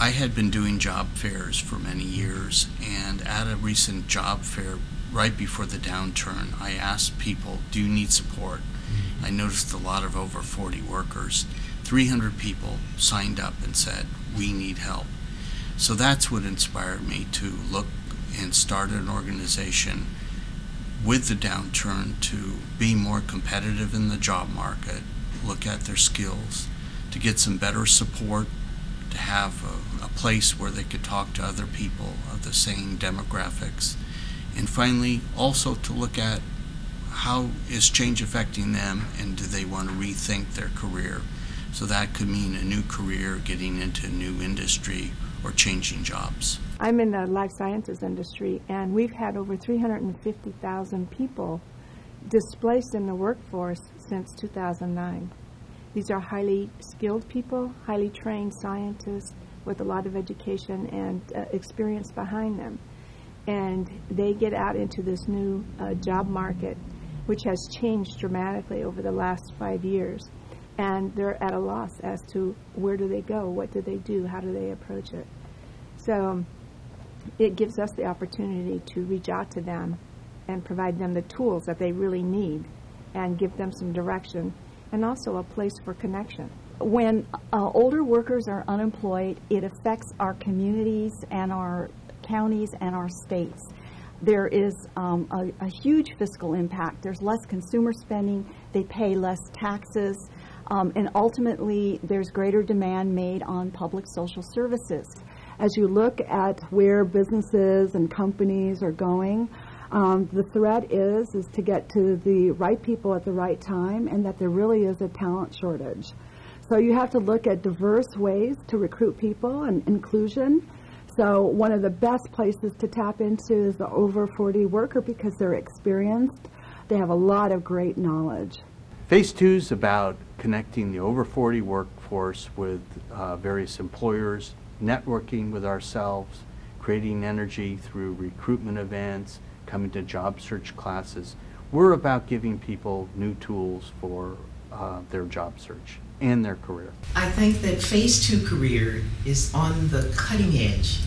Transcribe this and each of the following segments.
I had been doing job fairs for many years, and at a recent job fair right before the downturn, I asked people, do you need support? I noticed a lot of over 40 workers. 300 people signed up and said, we need help. So that's what inspired me to look and start an organization with the downturn to be more competitive in the job market, look at their skills, to get some better support, to have a place where they could talk to other people of the same demographics, and finally also to look at how is change affecting them and do they want to rethink their career. So that could mean a new career, getting into a new industry, or changing jobs. I'm in the life sciences industry, and we've had over 350,000 people displaced in the workforce since 2009. These are highly skilled people, highly trained scientists with a lot of education and experience behind them. And they get out into this new job market, which has changed dramatically over the last 5 years. And they're at a loss as to where do they go, what do they do, how do they approach it. So it gives us the opportunity to reach out to them and provide them the tools that they really need and give them some direction and also a place for connection. When older workers are unemployed, it affects our communities and our counties and our states. There is a huge fiscal impact. There's less consumer spending, they pay less taxes, and ultimately there's greater demand made on public social services. As you look at where businesses and companies are going, the threat is to get to the right people at the right time, and that there really is a talent shortage. So you have to look at diverse ways to recruit people and inclusion. So one of the best places to tap into is the over 40 worker because they're experienced. They have a lot of great knowledge. Phase 2 is about connecting the over 40 workforce with various employers, networking with ourselves, creating energy through recruitment events, coming to job search classes. We're about giving people new tools for their job search and their career. I think that Phase2Career is on the cutting edge.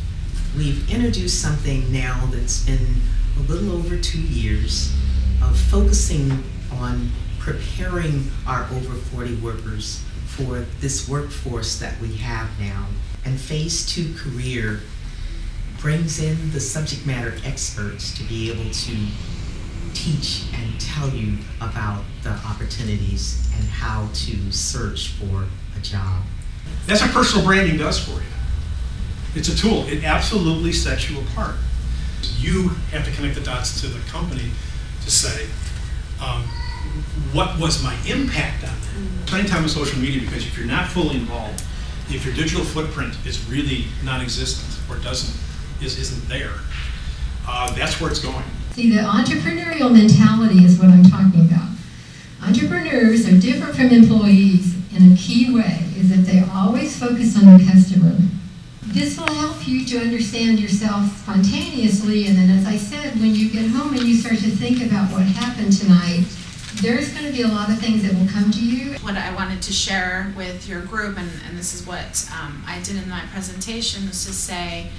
We've introduced something now that's been a little over 2 years of focusing on preparing our over 40 workers for this workforce that we have now. And Phase2Career brings in the subject matter experts to be able to teach and tell you about the opportunities and how to search for a job. That's what personal branding does for you. It's a tool. It absolutely sets you apart. You have to connect the dots to the company to say, what was my impact on that? Spending time on social media, because if you're not fully involved, if your digital footprint is really non-existent or isn't there, that's where it's going. See, the entrepreneurial mentality is what I'm talking about. Entrepreneurs are different from employees in a key way, is that they always focus on the customer. This will help you to understand yourself spontaneously, and then as I said, when you get home and you start to think about what happened tonight, there's going to be a lot of things that will come to you. What I wanted to share with your group, and this is what I did in my presentation, was to say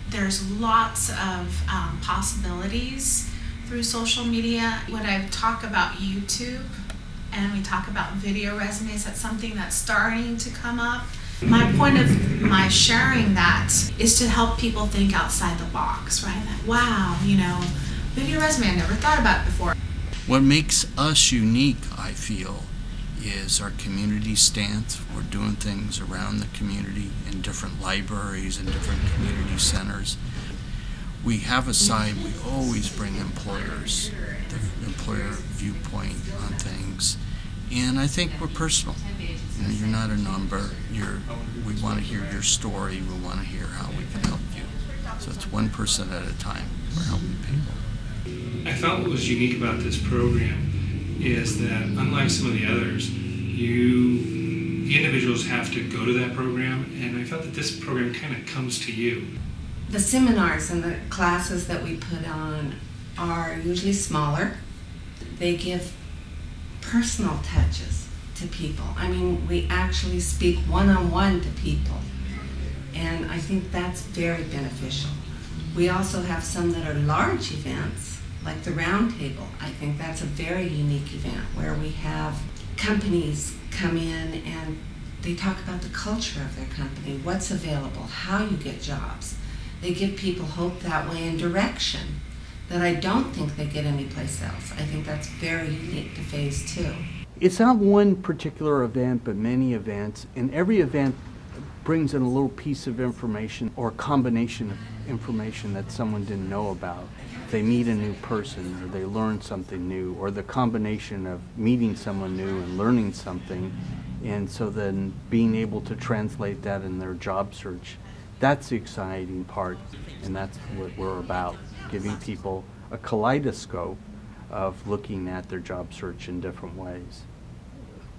there's lots of possibilities through social media. When I talk about YouTube and we talk about video resumes, that's something that's starting to come up. My point of my sharing that is to help people think outside the box, right? That, wow, you know, video resume, I never thought about it before. What makes us unique, I feel, is our community stance. We're doing things around the community in different libraries and different community centers. We have a side, we always bring employers, the employer viewpoint on things. And I think we're personal. You know, you're not a number. We want to hear your story. We want to hear how we can help you. So it's one person at a time. We're helping people. I felt what was unique about this program is that, unlike some of the others, the individuals have to go to that program, and I felt that this program kind of comes to you. The seminars and the classes that we put on are usually smaller. They give personal touches to people. I mean, we actually speak one-on-one to people. And I think that's very beneficial. We also have some that are large events, like the Roundtable. I think that's a very unique event where we have companies come in and they talk about the culture of their company, what's available, how you get jobs. They give people hope that way and direction that I don't think they get anyplace else. I think that's very unique to Phase 2. It's not one particular event, but many events, and every event brings in a little piece of information or a combination of information that someone didn't know about. They meet a new person, or they learn something new, or the combination of meeting someone new and learning something, and so then being able to translate that in their job search. That's the exciting part, and that's what we're about, giving people a kaleidoscope of looking at their job search in different ways.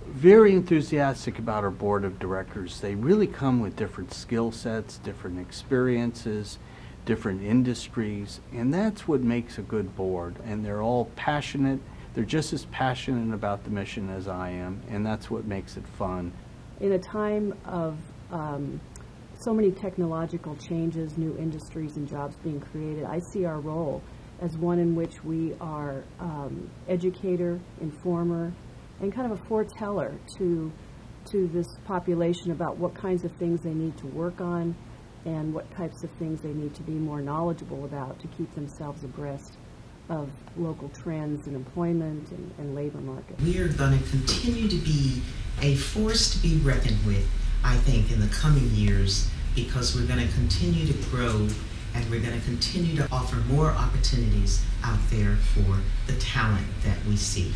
Very enthusiastic about our board of directors. They really come with different skill sets, different experiences, different industries, and that's what makes a good board. And they're all passionate. They're just as passionate about the mission as I am, and that's what makes it fun. In a time of so many technological changes, new industries and jobs being created, I see our role as one in which we are educator, informer, and kind of a foreteller to this population about what kinds of things they need to work on and what types of things they need to be more knowledgeable about to keep themselves abreast of local trends in employment and labor market. We are going to continue to be a force to be reckoned with, I think, in the coming years, because we're going to continue to grow and we're going to continue to offer more opportunities out there for the talent that we see.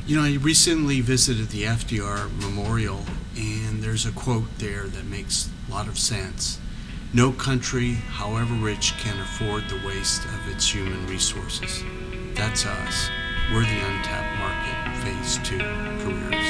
You know, I recently visited the FDR Memorial, and there's a quote there that makes a lot of sense. No country, however rich, can afford the waste of its human resources. That's us. We're the untapped market, Phase 2 Careers.